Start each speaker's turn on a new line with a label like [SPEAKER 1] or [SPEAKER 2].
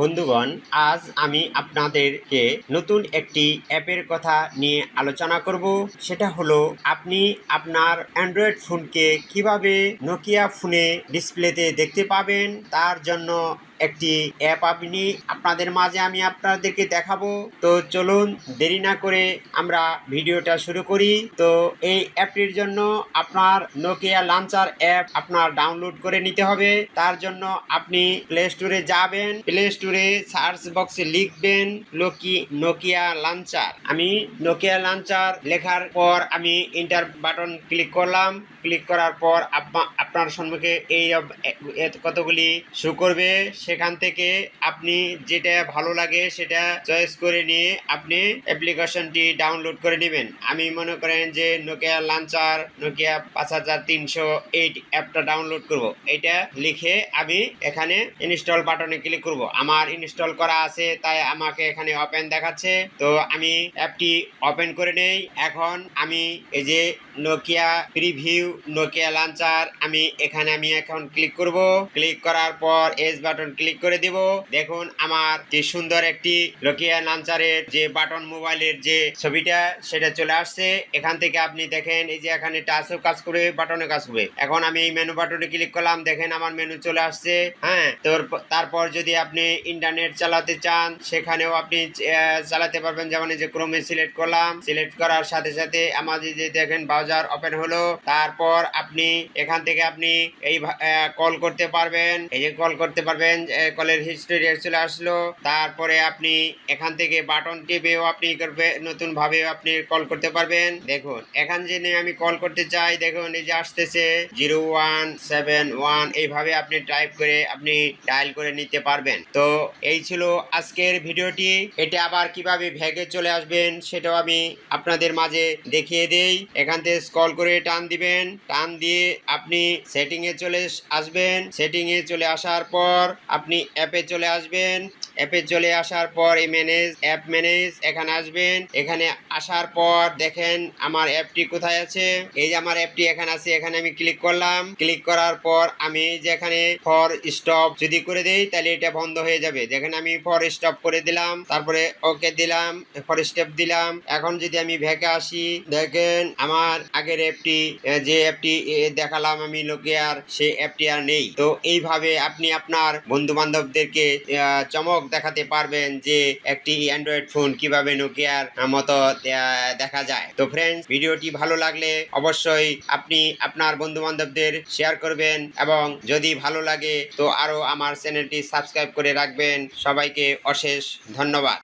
[SPEAKER 1] বন্ধুগণ, আজ আমি আপনাদেরকে নতুন একটি অ্যাপের কথা নিয়ে আলোচনা করব। সেটা হলো আপনি আপনার অ্যান্ড্রয়েড ফোনকে কিভাবে নোকিয়া ফোনে ডিসপ্লেতে দেখতে পাবেন। তার জন্য একটি অ্যাপ আপনাদের মাঝে আমি আপনাদেরকে দেখাবো। তো চলুন দেরি না করে আমরা ভিডিওটা শুরু করি। তো এই অ্যাপটির জন্য আপনার নোকিয়া লঞ্চার অ্যাপ আপনার ডাউনলোড করে নিতে হবে। তার জন্য আপনি প্লে স্টোরে যাবেন, প্লে স্টোরে সার্চ বক্সে লিখবেন নোকিয়া লঞ্চার। আমি নোকিয়া লঞ্চার লেখার পর আমি এন্টার বাটন ক্লিক করলাম। ক্লিক করার পর আপনার সম্মুখে এই কতগুলি শো করবে। সেখান থেকে আপনি যেটা ভালো লাগে সেটা চয়েস করে নিয়ে আপনি অ্যাপ্লিকেশনটি ডাউনলোড করে নেবেন। আমি মনে করেন যে নোকিয়া লঞ্চার নোকিয়া 5308 অ্যাপটা ডাউনলোড করব। এটা লিখে আমি এখানে ইনস্টল বাটনে ক্লিক করব। আমার ইনস্টল করা আছে তাই আমাকে এখানে ওপেন দেখাচ্ছে। তো আমি অ্যাপটি ওপেন করে নেই। এখন আমি এই যে নোকিয়া প্রিভিউ নোকিয়া লঞ্চার আমি এখন ক্লিক করব। ক্লিক করার পর এস বাটন ক্লিক করে দেব। দেখুন আমার কি সুন্দর একটি নোকিয়া লঞ্চারের যে বাটন মোবাইলের যে ছবিটা সেটা চলে আসছে। এখান থেকে আপনি দেখেন এই যে এখানে টাচও কাজ করবে, বাটনে কাজ করবে। এখন আমি মেনু বাটনে ক্লিক করলাম, দেখেন আমার মেনু চলে আসছে। হ্যাঁ, তারপর যদি আপনি ইন্টারনেট চালাতে চান সেখানেও আপনি চালাতে পারবেন। যেমন এই যে ক্রোমে সিলেক্ট করলাম, সিলেক্ট করার সাথে সাথে আমাদের যে দেখেন ব্রাউজার ওপেন হলো। তারপর আপনি এখান থেকে আপনি এই কল করতে পারবেন। এই যে কল করতে পারবেন, কলের হিস্টোরি চলে আসলো। তারপরে আপনি এখান থেকে বাটন টিপেও আপনি নতুন ভাবে আপনি কল করতে পারবেন। দেখুন এখান যে আমি কল করতে চাই, দেখুন এই যে আসতেছে 0171 এইভাবে আপনি টাইপ করে আপনি ডায়াল করে নিতে পারবেন। তো এই ছিল আজকের ভিডিওটি। এটা আবার কিভাবে ভ্যাগে চলে আসবেন সেটাও আমি আপনাদের মাঝে দেখিয়ে দেই। এখান থেকে স্ক্রল করে টান দিবেন, টান দিয়ে আপনি সেটিং এ চলে আসবেন। সেটিং এ চলে আসার পর আপনি অ্যাপে চলে আসবেন। অ্যাপে চলে আসার পর এই অ্যাপ ম্যানেজ এখানে আসবেন। এখানে আসার পর দেখেন আমার অ্যাপটি কোথায় আছে। এই যে আমার অ্যাপটি এখানে আছে, এখানে আমি ক্লিক করলাম। ক্লিক করার পর আমি যেখানে ফর স্টপ যদি করে দেই তাহলে এটা বন্ধ হয়ে যাবে। দেখেন আমি ফর স্টপ করে দিলাম, তারপরে ওকে দিলাম, ফর স্টপ দিলাম। এখন যদি আমি ভ্যাকে আসি, দেখেন আমার আগের অ্যাপটি যে অ্যাপটি দেখালাম আমি নোকিয়ার, সেই অ্যাপটি আর নেই। তো এইভাবে আপনি আপনার বন্ধু বান্ধবদেরকে চমক দেখাতে পারবেন যে একটি অ্যান্ড্রয়েড ফোন কিভাবে নোকিয়ার মতো দেখা যায়। তো ফ্রেন্ডস, ভিডিওটি ভালো লাগলে অবশ্যই আপনি আপনার বন্ধু বান্ধবদের শেয়ার করবেন এবং যদি ভালো লাগে তো আরো আমার চ্যানেলটি সাবস্ক্রাইব করে রাখবেন। সবাইকে অশেষ ধন্যবাদ।